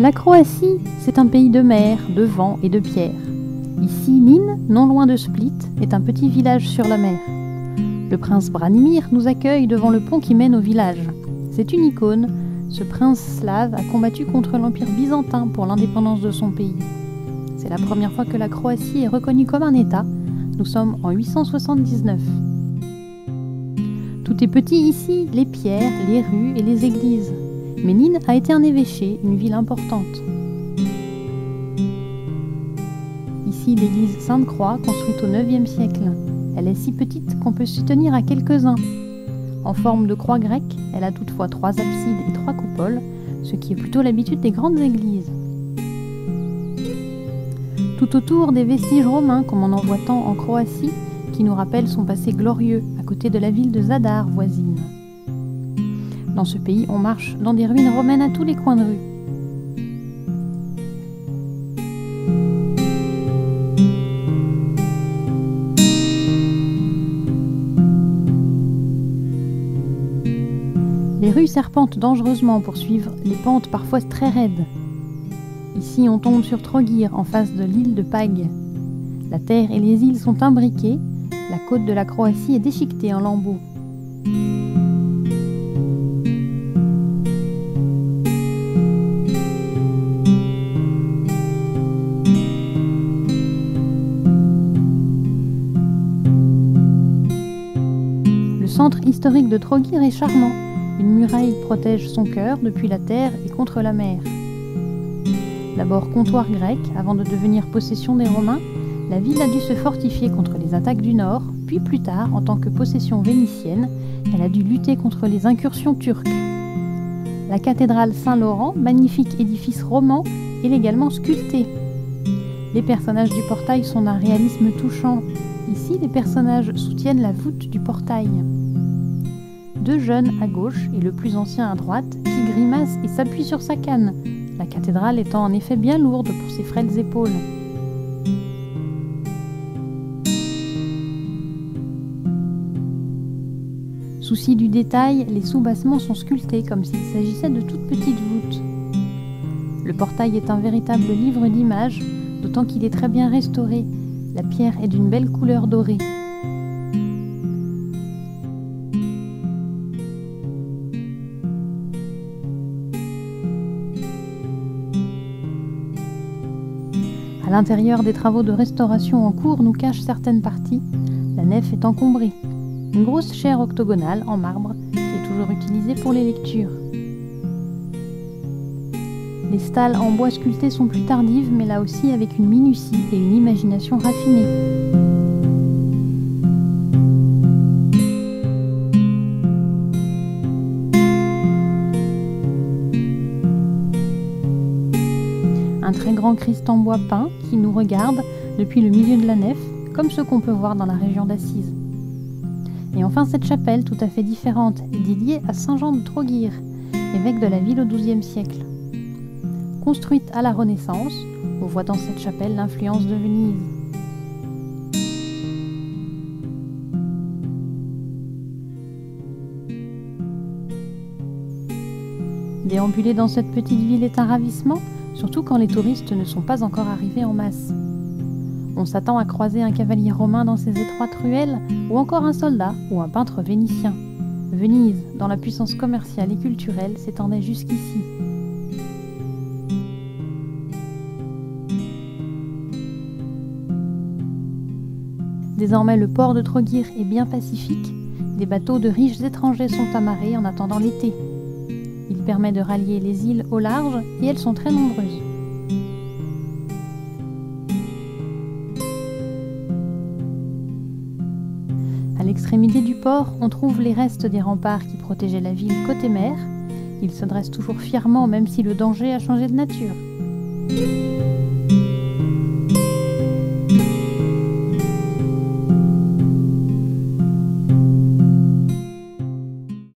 La Croatie, c'est un pays de mer, de vent et de pierre. Ici, Nin, non loin de Split, est un petit village sur la mer. Le prince Branimir nous accueille devant le pont qui mène au village. C'est une icône. Ce prince slave a combattu contre l'Empire byzantin pour l'indépendance de son pays. C'est la première fois que la Croatie est reconnue comme un État. Nous sommes en 879. Tout est petit ici, les pierres, les rues et les églises. Mais Nin a été un évêché, une ville importante. Ici l'église Sainte-Croix, construite au IXe siècle. Elle est si petite qu'on peut s'y tenir à quelques-uns. En forme de croix grecque, elle a toutefois 3 absides et 3 coupoles, ce qui est plutôt l'habitude des grandes églises. Tout autour, des vestiges romains, comme on en voit tant en Croatie, qui nous rappellent son passé glorieux, à côté de la ville de Zadar voisine. Dans ce pays, on marche dans des ruines romaines à tous les coins de rue. Les rues serpentent dangereusement pour suivre les pentes parfois très raides. Ici, on tombe sur Trogir, en face de l'île de Pag. La terre et les îles sont imbriquées, la côte de la Croatie est déchiquetée en lambeaux. Le centre historique de Trogir est charmant. Une muraille protège son cœur depuis la terre et contre la mer. D'abord comptoir grec, avant de devenir possession des Romains, la ville a dû se fortifier contre les attaques du nord, puis plus tard, en tant que possession vénitienne, elle a dû lutter contre les incursions turques. La cathédrale Saint-Laurent, magnifique édifice roman, est légalement sculptée. Les personnages du portail sont d'un réalisme touchant. Ici, les personnages soutiennent la voûte du portail. 2 jeunes à gauche et le plus ancien à droite qui grimacent et s'appuient sur sa canne, la cathédrale étant en effet bien lourde pour ses frêles épaules. Souci du détail, les sous-bassements sont sculptés comme s'il s'agissait de toutes petites voûtes. Le portail est un véritable livre d'images, d'autant qu'il est très bien restauré. La pierre est d'une belle couleur dorée. À l'intérieur des travaux de restauration en cours nous cachent certaines parties. La nef est encombrée. Une grosse chaire octogonale en marbre qui est toujours utilisée pour les lectures. Les stalles en bois sculpté sont plus tardives, mais là aussi avec une minutie et une imagination raffinée. Un très grand Christ en bois peint qui nous regarde depuis le milieu de la nef, comme ce qu'on peut voir dans la région d'Assise. Et enfin cette chapelle tout à fait différente est dédiée à Saint Jean de Trogir, évêque de la ville au XIIe siècle. Construite à la Renaissance, on voit dans cette chapelle l'influence de Venise. Déambuler dans cette petite ville est un ravissement, surtout quand les touristes ne sont pas encore arrivés en masse. On s'attend à croiser un cavalier romain dans ses étroites ruelles, ou encore un soldat ou un peintre vénitien. Venise, dans la puissance commerciale et culturelle, s'étendait jusqu'ici. Désormais, le port de Trogir est bien pacifique. Des bateaux de riches étrangers sont amarrés en attendant l'été. Il permet de rallier les îles au large et elles sont très nombreuses. À l'extrémité du port, on trouve les restes des remparts qui protégeaient la ville côté mer. Ils se dressent toujours fièrement même si le danger a changé de nature.